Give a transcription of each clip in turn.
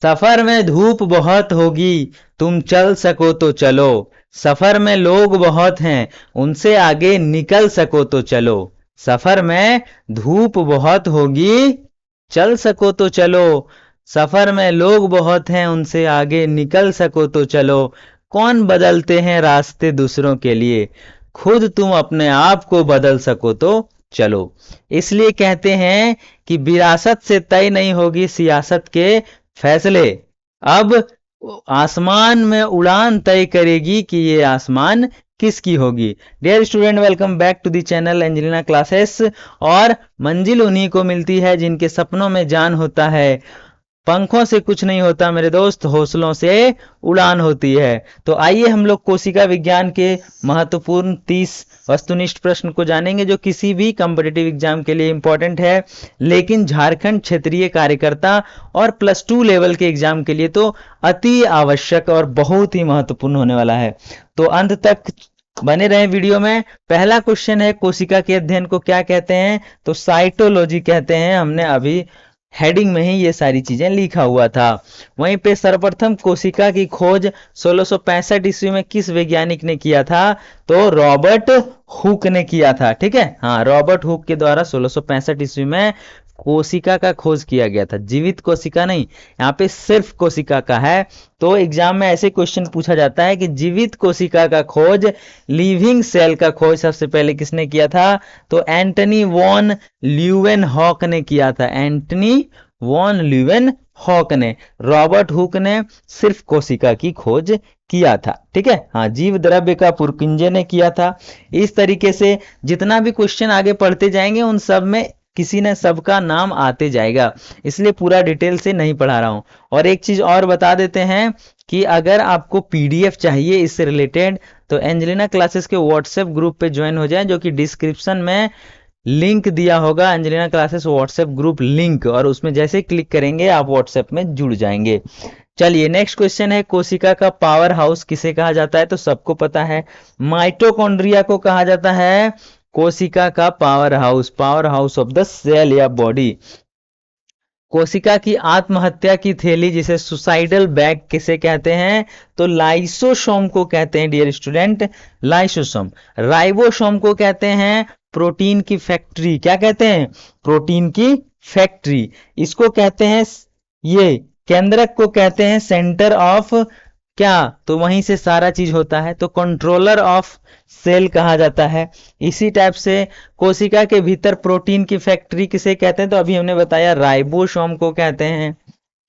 सफर में धूप बहुत होगी, तुम चल सको तो चलो। सफर में लोग बहुत हैं, उनसे आगे निकल सको तो चलो। सफर में धूप बहुत होगी, चल सको तो चलो। सफर में लोग बहुत हैं, उनसे आगे निकल सको तो चलो। कौन बदलते हैं रास्ते दूसरों के लिए, खुद तुम अपने आप को बदल सको तो चलो। इसलिए कहते हैं कि विरासत से तय नहीं होगी सियासत के फैसले, अब आसमान में उड़ान तय करेगी कि ये आसमान किसकी होगी। Dear student, welcome back to the channel Angelina classes. और मंजिल उन्हीं को मिलती है जिनके सपनों में जान होता है। पंखों से कुछ नहीं होता मेरे दोस्त, हौसलों से उड़ान होती है। तो आइए हम लोग कोशिका विज्ञान के महत्वपूर्ण 30 वस्तुनिष्ठ प्रश्न को जानेंगे, जो किसी भी कॉम्पिटिटिव एग्जाम के लिए इंपॉर्टेंट है, लेकिन झारखंड क्षेत्रीय कार्यकर्ता और +2 लेवल के एग्जाम के लिए तो अति आवश्यक और बहुत ही महत्वपूर्ण होने वाला है। तो अंत तक बने रहे वीडियो में। पहला क्वेश्चन है, कोशिका के अध्ययन को क्या कहते हैं? तो साइटोलॉजी कहते हैं। हमने अभी हेडिंग में ही ये सारी चीजें लिखा हुआ था। वहीं पे सर्वप्रथम कोशिका की खोज 1665 ईस्वी में किस वैज्ञानिक ने किया था? तो रॉबर्ट हुक ने किया था। ठीक है, हाँ, रॉबर्ट हुक के द्वारा 1665 ईस्वी में कोशिका का खोज किया गया था। जीवित कोशिका नहीं, यहाँ पे सिर्फ कोशिका का है। तो एग्जाम में ऐसे क्वेश्चन पूछा जाता है कि जीवित कोशिका का खोज, लिविंग सेल का खोज सबसे पहले किसने किया था? तो एंटनी वॉन ल्यूवेनहॉक ने किया था। एंटनी वॉन ल्यूवेनहॉक ने। रॉबर्ट हुक ने सिर्फ कोशिका की खोज किया था। ठीक है, हाँ, जीव द्रव्य का पुरकिंजे ने किया था। इस तरीके से जितना भी क्वेश्चन आगे पढ़ते जाएंगे उन सब में किसी ने सबका नाम आते जाएगा, इसलिए पूरा डिटेल से नहीं पढ़ा रहा हूं। और एक चीज और बता देते हैं कि अगर आपको पीडीएफ चाहिए इससे रिलेटेड, तो एंजेलिना क्लासेस के व्हाट्सएप ग्रुप पे ज्वाइन हो जाएं, जो कि डिस्क्रिप्शन में लिंक दिया होगा, Angelina classes WhatsApp group link, और उसमें जैसे क्लिक करेंगे आप व्हाट्सएप में जुड़ जाएंगे। चलिए, नेक्स्ट क्वेश्चन है, कोशिका का पावर हाउस किसे कहा जाता है? तो सबको पता है, माइटोकॉन्ड्रिया को कहा जाता है कोशिका का power house of the cell या बॉडी। कोशिका की आत्महत्या की थैली, जिसे सुसाइडल बैग किसे कहते हैं? तो लाइसोसोम को कहते हैं डियर स्टूडेंट, लाइसोसोम। राइबोसोम को कहते हैं प्रोटीन की फैक्ट्री। क्या कहते हैं? प्रोटीन की फैक्ट्री। इसको कहते हैं, ये केंद्रक को कहते हैं सेंटर ऑफ क्या? तो वहीं से सारा चीज होता है, तो कंट्रोलर ऑफ सेल कहा जाता है। इसी टाइप से कोशिका के भीतर प्रोटीन की फैक्ट्री किसे कहते हैं? तो अभी हमने बताया राइबोसोम को कहते हैं।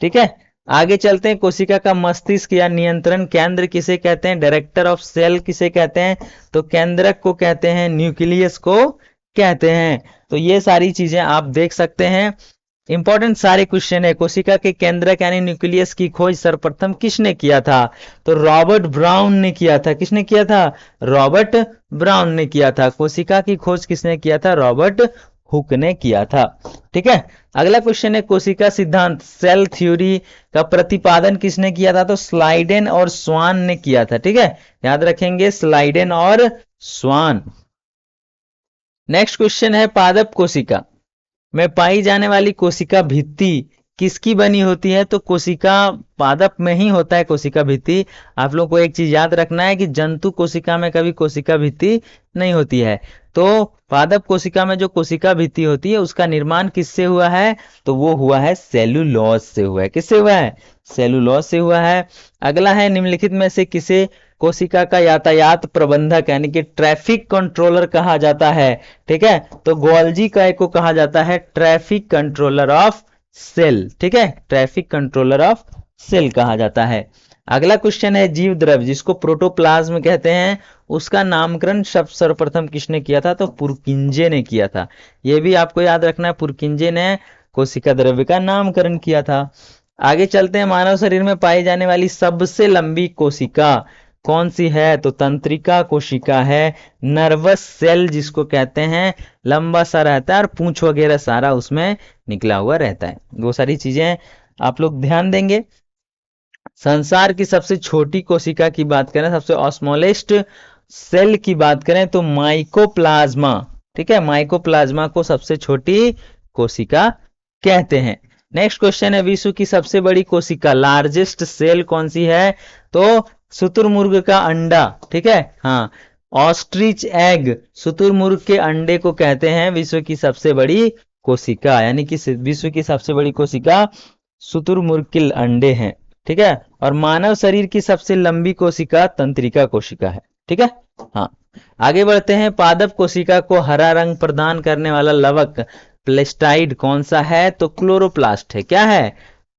ठीक है, आगे चलते हैं, कोशिका का मस्तिष्क या नियंत्रण केंद्र किसे कहते हैं? डायरेक्टर ऑफ सेल किसे कहते हैं? तो केंद्रक को कहते हैं, न्यूक्लियस को कहते हैं। तो ये सारी चीजें आप देख सकते हैं, इंपॉर्टेंट सारे क्वेश्चन है। कोशिका के केंद्रक यानी न्यूक्लियस की खोज सर्वप्रथम किसने किया था? तो रॉबर्ट ब्राउन ने किया था। किसने किया था? रॉबर्ट ब्राउन ने किया था। कोशिका की खोज किसने किया था? रॉबर्ट हुक ने किया था। ठीक है, अगला क्वेश्चन है, कोशिका सिद्धांत सेल थ्योरी का प्रतिपादन किसने किया था? तो स्लाइडेन और स्वान ने किया था। ठीक है, याद रखेंगे, स्लाइडेन और स्वान। नेक्स्ट क्वेश्चन है, पादप कोशिका में पाई जाने वाली कोशिका भित्ति किसकी बनी होती है? तो कोशिका पादप में ही होता है कोशिका भित्ति। आप लोग को एक चीज याद रखना है कि जंतु कोशिका में कभी कोशिका भित्ति नहीं होती है। तो पादप कोशिका में जो कोशिका भित्ति होती है उसका निर्माण किससे हुआ है? तो वो हुआ है सेलुलोज से हुआ है। किससे हुआ है? सेलुलोज से हुआ है। अगला है, निम्नलिखित में से किसे कोशिका का यातायात प्रबंधक यानी कि ट्रैफिक कंट्रोलर कहा जाता है? ठीक है, तो गोल्जी को कहा जाता है ट्रैफिक कंट्रोलर ऑफ सेल। ठीक है, ट्रैफिक कंट्रोलर ऑफ सेल कहा जाता है। अगला क्वेश्चन है, जीव द्रव्य जिसको प्रोटोप्लाज्म कहते हैं, उसका नामकरण सर्वप्रथम किसने किया था? तो पुरकिंजे ने किया था। यह भी आपको याद रखना है, पुरकिंजे ने कोशिका द्रव्य का नामकरण किया था। आगे चलते हैं, मानव शरीर में पाई जाने वाली सबसे लंबी कोशिका कौन सी है? तो तंत्रिका कोशिका है। नर्वस सेल जिसको कहते हैं, लंबा सा रहता है और पूंछ वगैरह सारा उसमें निकला हुआ रहता है। वो सारी चीजें आप लोग ध्यान देंगे। संसार की सबसे छोटी कोशिका की बात करें, सबसे स्मॉलेस्ट सेल की बात करें, तो माइकोप्लाज्मा। ठीक है, माइकोप्लाज्मा को सबसे छोटी कोशिका कहते हैं। नेक्स्ट क्वेश्चन है, विश्व की सबसे बड़ी कोशिका, लार्जेस्ट सेल कौन सी है? तो शुतुरमुर्ग का अंडा, ठीक है, हाँ, ऑस्ट्रिच एग, शुतुरमुर्ग के अंडे को कहते हैं विश्व की सबसे बड़ी कोशिका, यानी कि विश्व की सबसे बड़ी कोशिका शुतुरमुर्ग के अंडे हैं, ठीक है। और मानव शरीर की सबसे लंबी कोशिका तंत्रिका कोशिका है, ठीक है, हाँ। आगे बढ़ते हैं, पादप कोशिका को हरा रंग प्रदान करने वाला लवक प्लेस्टाइड कौन सा है? तो क्लोरोप्लास्ट है। क्या है?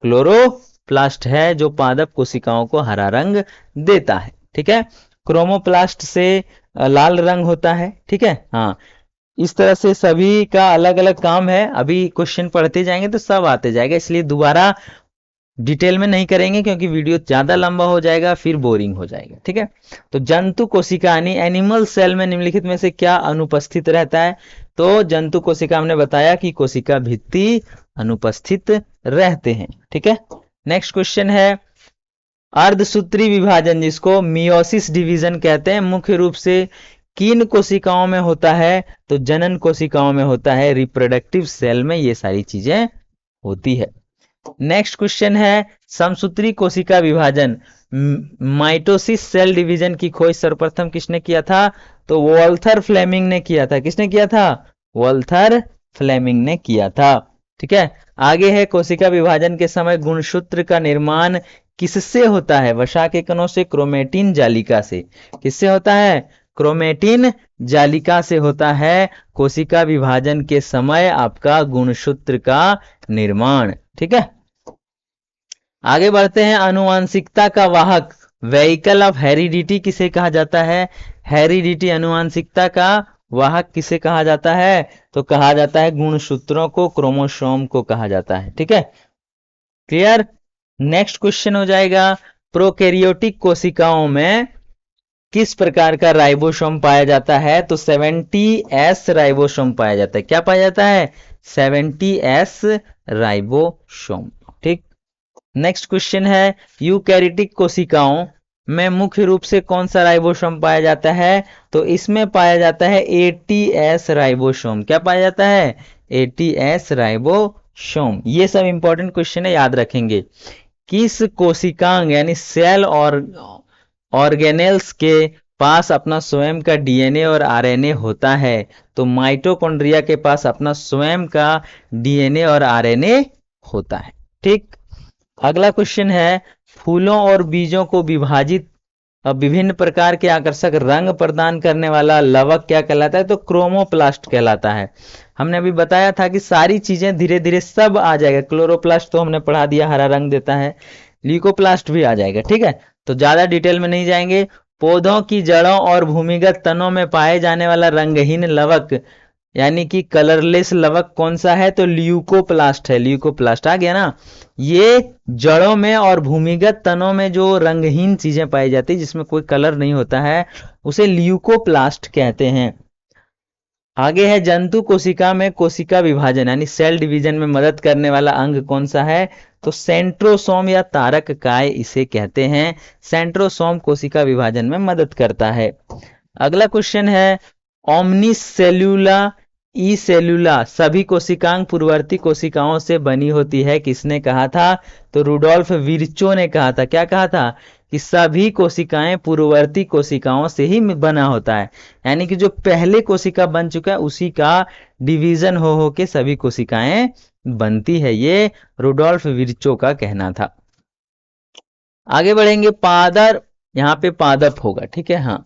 क्लोरोप्लास्ट है जो पादप कोशिकाओं को हरा रंग देता है, ठीक है। क्रोमोप्लास्ट से लाल रंग होता है, ठीक है, हाँ। इस तरह से सभी का अलग अलग काम है, अभी क्वेश्चन पढ़ते जाएंगे तो सब आते जाएगा, इसलिए दोबारा डिटेल में नहीं करेंगे क्योंकि वीडियो ज्यादा लंबा हो जाएगा, फिर बोरिंग हो जाएगा, ठीक है। तो जंतु कोशिका यानी एनिमल सेल में निम्नलिखित में से क्या अनुपस्थित रहता है? तो जंतु कोशिका हमने बताया कि कोशिका भित्ति अनुपस्थित रहते हैं, ठीक है। नेक्स्ट क्वेश्चन है, अर्धसूत्री विभाजन जिसको मियोसिस डिवीजन कहते हैं, मुख्य रूप से किन कोशिकाओं में होता है? तो जनन कोशिकाओं में होता है, रिप्रोडक्टिव सेल में ये सारी चीजें होती है। नेक्स्ट क्वेश्चन है, समसूत्री कोशिका विभाजन माइटोसिस सेल डिवीजन की खोज सर्वप्रथम किसने किया था? तो वॉल्थर फ्लेमिंग ने किया था। किसने किया था? वॉल्थर फ्लेमिंग ने किया था, ठीक है। आगे है, कोशिका विभाजन के समय गुणसूत्र का निर्माण किससे होता है? वसा के कणों से, क्रोमेटिन जालिका से। किससे होता है? क्रोमेटिन जालिका से होता है कोशिका विभाजन के समय आपका गुणसूत्र का निर्माण, ठीक है। आगे बढ़ते हैं, अनुवांशिकता का वाहक व्हीकल ऑफ हेरिडिटी किसे कहा जाता है? हेरिडिटी अनुवांशिकता का वाहक किसे कहा जाता है? तो कहा जाता है गुणसूत्रों को, क्रोमोसोम को कहा जाता है, ठीक है, क्लियर। नेक्स्ट क्वेश्चन हो जाएगा, प्रोकैरियोटिक कोशिकाओं में किस प्रकार का राइबोसोम पाया जाता है? तो 70S राइबोसोम पाया जाता है। क्या पाया जाता है? 70S राइबोसोम, ठीक। नेक्स्ट क्वेश्चन है, यूकैरियोटिक कोशिकाओं में मुख्य रूप से कौन सा राइबोसोम पाया जाता है? तो इसमें पाया जाता है 80S राइबोसोम। क्या पाया जाता है? 80S ribosome. ये सब इंपॉर्टेंट क्वेश्चन है, याद रखेंगे। किस कोशिकांग यानी सेल और ऑर्गेनेल्स के पास अपना स्वयं का डीएनए और आरएनए होता है? तो माइटोकॉन्ड्रिया के पास अपना स्वयं का डीएनए और आरएनए होता है, ठीक। अगला क्वेश्चन है, फूलों और बीजों को विभाजित विभिन्न प्रकार के आकर्षक रंग प्रदान करने वाला लवक क्या कहलाता है? तो क्रोमोप्लास्ट कहलाता है। हमने अभी बताया था कि सारी चीजें धीरे धीरे सब आ जाएगा। क्लोरोप्लास्ट तो हमने पढ़ा दिया, हरा रंग देता है, ल्यूकोप्लास्ट भी आ जाएगा, ठीक है। तो ज्यादा डिटेल में नहीं जाएंगे। पौधों की जड़ों और भूमिगत तनों में पाए जाने वाला रंगहीन लवक यानी कि कलरलेस लवक कौन सा है? तो ल्यूकोप्लास्ट है। ल्यूकोप्लास्ट आ गया ना। ये जड़ों में और भूमिगत तनों में जो रंगहीन चीजें पाई जाती है जिसमें कोई कलर नहीं होता है उसे ल्यूकोप्लास्ट कहते हैं। आगे है, जंतु कोशिका में कोशिका विभाजन यानी सेल डिवीजन में मदद करने वाला अंग कौन सा है? तो सेंट्रोसोम या तारक काय इसे कहते हैं। सेंट्रोसोम कोशिका विभाजन में मदद करता है। अगला क्वेश्चन है, ओमनिस सेल्यूला ई सेल्यूला सभी कोशिकांग पूर्ववर्ती कोशिकाओं से बनी होती है, किसने कहा था? तो रुडोल्फ विर्चो ने कहा था। क्या कहा था? कि सभी कोशिकाएं पूर्ववर्ती कोशिकाओं से ही बना होता है, यानी कि जो पहले कोशिका बन चुका है उसी का डिवीजन हो के सभी कोशिकाएं बनती है। ये रुडोल्फ विर्चो का कहना था। आगे बढ़ेंगे, पादर, यहाँ पे पादप होगा, ठीक है, हाँ।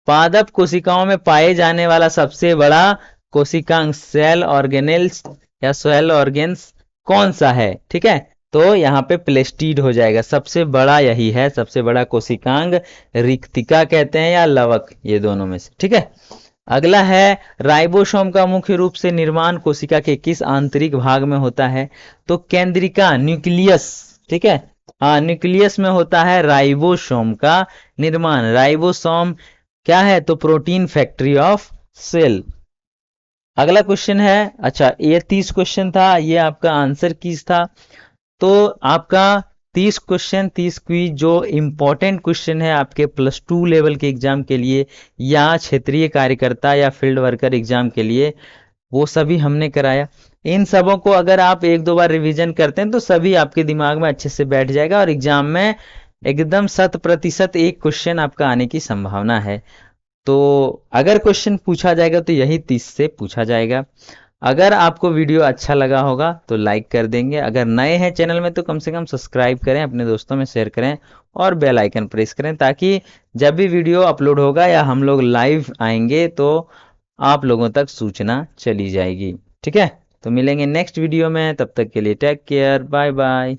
पादप कोशिकाओं में पाए जाने वाला सबसे बड़ा कोशिकांग सेल ऑर्गेनेल्स या सेल ऑर्गेन्स कौन सा है? ठीक है, तो यहाँ पे प्लेस्टिड हो जाएगा। सबसे बड़ा यही है, सबसे बड़ा कोशिकांग रिक्तिका कहते हैं या लवक, ये दोनों में से, ठीक है। अगला है, राइबोसोम का मुख्य रूप से निर्माण कोशिका के किस आंतरिक भाग में होता है? तो केंद्रिका, न्यूक्लियस, ठीक है, हाँ, न्यूक्लियस में होता है राइबोसोम का निर्माण। राइबोसोम क्या है? तो प्रोटीन फैक्ट्री ऑफ सेल। अगला क्वेश्चन है, अच्छा ये 30 क्वेश्चन था, ये आपका आंसर कीज था। तो आपका 30 क्वेश्चन 30 क्विज जो इंपॉर्टेंट क्वेश्चन है आपके +2 लेवल के एग्जाम के लिए या क्षेत्रीय कार्यकर्ता या फील्ड वर्कर एग्जाम के लिए, वो सभी हमने कराया। इन सबों को अगर आप एक दो बार रिवीजन करते हैं तो सभी आपके दिमाग में अच्छे से बैठ जाएगा और एग्जाम में एकदम 100% एक क्वेश्चन आपका आने की संभावना है। तो अगर क्वेश्चन पूछा जाएगा तो यही 30 से पूछा जाएगा। अगर आपको वीडियो अच्छा लगा होगा तो लाइक कर देंगे, अगर नए हैं चैनल में तो कम से कम सब्सक्राइब करें, अपने दोस्तों में शेयर करें और बेल आइकन प्रेस करें, ताकि जब भी वीडियो अपलोड होगा या हम लोग लाइव आएंगे तो आप लोगों तक सूचना चली जाएगी। ठीक है, तो मिलेंगे नेक्स्ट वीडियो में, तब तक के लिए टेक केयर, बाय बाय।